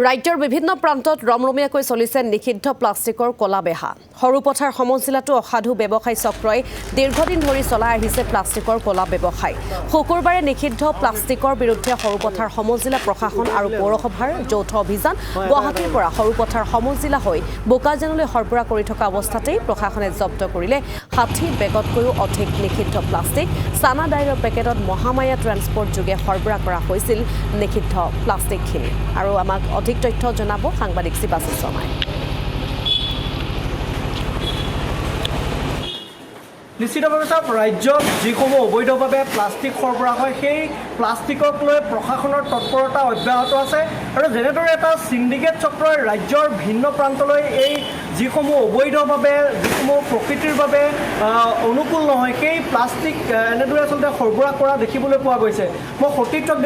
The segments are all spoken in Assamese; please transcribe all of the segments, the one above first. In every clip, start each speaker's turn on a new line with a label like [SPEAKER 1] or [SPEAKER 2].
[SPEAKER 1] ৰাজ্যৰ বিভিন্ন প্ৰান্তত ৰমৰমীয়াকৈ চলিছে নিষিদ্ধ প্লাষ্টিকৰ কলা বেহা সৰুপথাৰ সমজিলাটো অসাধু ব্যৱসায়ী চক্ৰই দীৰ্ঘদিন ধৰি চলাই আহিছে প্লাষ্টিকৰ কলা ব্যৱসায় শুকুৰবাৰে নিষিদ্ধ প্লাষ্টিকৰ বিৰুদ্ধে সৰুপথাৰ সমজিলা প্ৰশাসন আৰু পৌৰসভাৰ যৌথ অভিযান গুৱাহাটীৰ পৰা সৰুপথাৰ সমজিলা হৈ বোকাজানলৈ সৰবৰাহ কৰি থকা অৱস্থাতেই প্ৰশাসনে জব্দ কৰিলে 60 বেগতকৈও অধিক নিষিদ্ধ প্লাষ্টিক চানা ডাইলৰ পেকেটত মহামায়া ট্ৰান্সপৰ্ট যোগে সৰবৰাহ কৰা হৈছিল নিষিদ্ধ প্লাষ্টিকখিনি আৰু আমাক অধিক তথ্য জনাব সাংবাদিক শিৱাশিষ শৰ্মাই
[SPEAKER 2] নিশ্চিতভাৱে ৰাজ্যত যিসমূহ অবৈধভাৱে প্লাষ্টিক সৰবৰাহ হয় সেই প্লাষ্টিকক লৈ প্ৰশাসনৰ তৎপৰতা অব্যাহত আছে আৰু যেনেদৰে এটা সিন্ডিকেট চক্ৰই ৰাজ্যৰ ভিন্ন প্ৰান্তলৈ এই যিসমূহ অবৈধভাৱে যিসমূহ প্ৰকৃতিৰ বাবে অনুকূল নহয় সেই প্লাষ্টিক এনেদৰে আচলতে সৰবৰাহ কৰা দেখিবলৈ পোৱা গৈছে মই সতীৰ্থক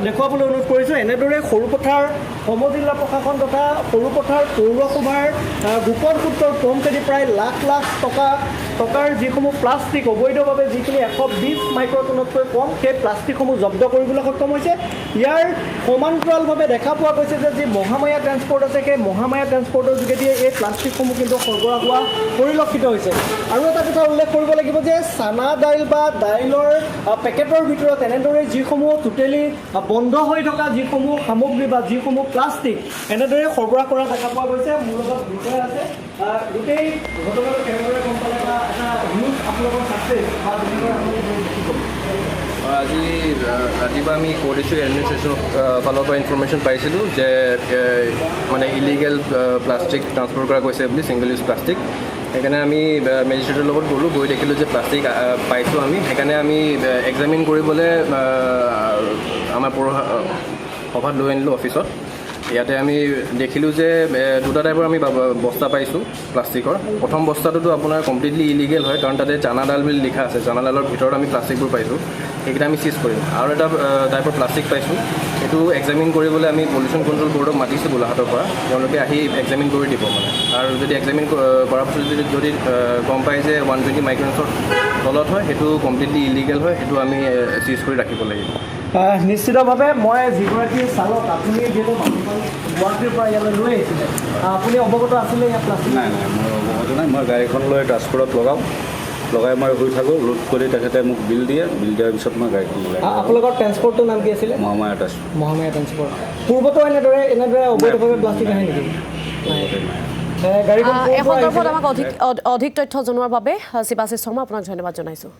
[SPEAKER 2] দেখুৱাবলৈ অনুৰোধ কৰিছোঁ এনেদৰে সৰুপথাৰ সমজিলা প্ৰশাসন তথা সৰুপথাৰ পৌৰসভাৰ গোপন সূত্ৰৰ কমকেদি প্ৰায় লাখ লাখ টকাৰ যিসমূহ প্লাষ্টিক অবৈধভাৱে যিখিনি 120 মাইক্ৰটনতকৈ কম সেই প্লাষ্টিকসমূহ জব্দ কৰিবলৈ সক্ষম হৈছে ইয়াৰ সমান্তৰালভাৱে দেখা পোৱা গৈছে যে যি মহামায়া ট্ৰান্সপৰ্ট আছে সেই মহামায়া ট্ৰান্সপৰ্টৰ যোগেদি এই প্লাষ্টিকসমূহ কিন্তু সৰবৰাহ হোৱা পৰিলক্ষিত হৈছে আৰু এটা কথা উল্লেখ কৰিব লাগিব যে চানা দাইল বা দাইলৰ পেকেটৰ ভিতৰত এনেদৰে যিসমূহ টোটেলি বন্ধ হৈ থকা যিসমূহ সামগ্ৰী বা যিসমূহ প্লাষ্টিক এনেদৰে সৰবৰাহ কৰা দেখা পোৱা গৈছে মোৰ লগত বিষয় আছে গোটেই ঘটনাটো কেনেদৰে গম পালে বা এটা নিউজ আপোনালোকৰ আছে বা
[SPEAKER 3] আজি ৰাতিপুৱা আমি কোৰ্ডিশ্যু এডমিনিষ্ট্ৰেশ্যনৰ ফালৰ পৰা ইনফৰ্মেশ্যন পাইছিলোঁ যে মানে ইলিগেল প্লাষ্টিক ট্ৰান্সপৰ্ট কৰা গৈছে বুলি ছিংগল ইউজ প্লাষ্টিক সেইকাৰণে আমি মেজিষ্ট্ৰেটৰ লগত গ'লোঁ গৈ দেখিলোঁ যে প্লাষ্টিক পাইছোঁ আমি সেইকাৰণে আমি এক্সামিন কৰিবলৈ আমাৰ পৌৰসভাত লৈ আনিলোঁ অফিচত ইয়াতে আমি দেখিলোঁ যে দুটা টাইপৰ আমি বস্তা পাইছোঁ প্লাষ্টিকৰ প্ৰথম বস্তাটোতো আপোনাৰ কমপ্লিটলি ইলিগেল হয় কাৰণ তাতে চানা ডাল বুলি লিখা আছে চানা ডালৰ ভিতৰত আমি প্লাষ্টিকবোৰ পাইছোঁ সেইকেইটা আমি চিজ কৰিম আৰু এটা টাইপৰ প্লাষ্টিক পাইছোঁ সেইটো এক্সামিন কৰিবলৈ আমি পলিউশ্যন কণ্ট্ৰল বৰ্ডক মাতিছোঁ গোলাঘাটৰ পৰা তেওঁলোকে আহি এক্সামিন কৰি দিব মানে আৰু যদি এক্সামিন কৰাৰ পিছত যদি গম পায় যে 120 মাইক্ৰনছৰ তলত হয় সেইটো কমপ্লিটলি ইলিগেল হয় সেইটো আমি চিজ কৰি ৰাখিব লাগিব
[SPEAKER 2] নিশ্চিতভাৱে মই যিগৰাকী চালক আপুনি যিহেতু গুৱাহাটীৰ পৰা ইয়ালৈ লৈ আহিছিলে আপুনি অৱগত আছিলে ইয়াত প্লাষ্টিক
[SPEAKER 4] নাই মই অৱগত নাই মই গাড়ীখন লৈ ট্ৰান্সপৰ্টত লগাই মই শুই থাকোঁ লোড কৰি তেখেতে মোক বিল দিয়াৰ পিছত মই গাড়ীখন লগাই
[SPEAKER 2] আপোনালোকৰ ট্ৰান্সপৰ্টটোৰ নাম কি আছিলে
[SPEAKER 4] মহামায়া
[SPEAKER 2] ট্ৰান্সপৰ্ট পূৰ্বতো এনেদৰে অবৈধভাৱে প্লাষ্টিক আহে নেকি
[SPEAKER 1] এই সন্দৰ্ভত আমাক অধিক তথ্য জনোৱাৰ বাবে শিৱাশিষ শৰ্মা আপোনাক ধন্যবাদ জনাইছোঁ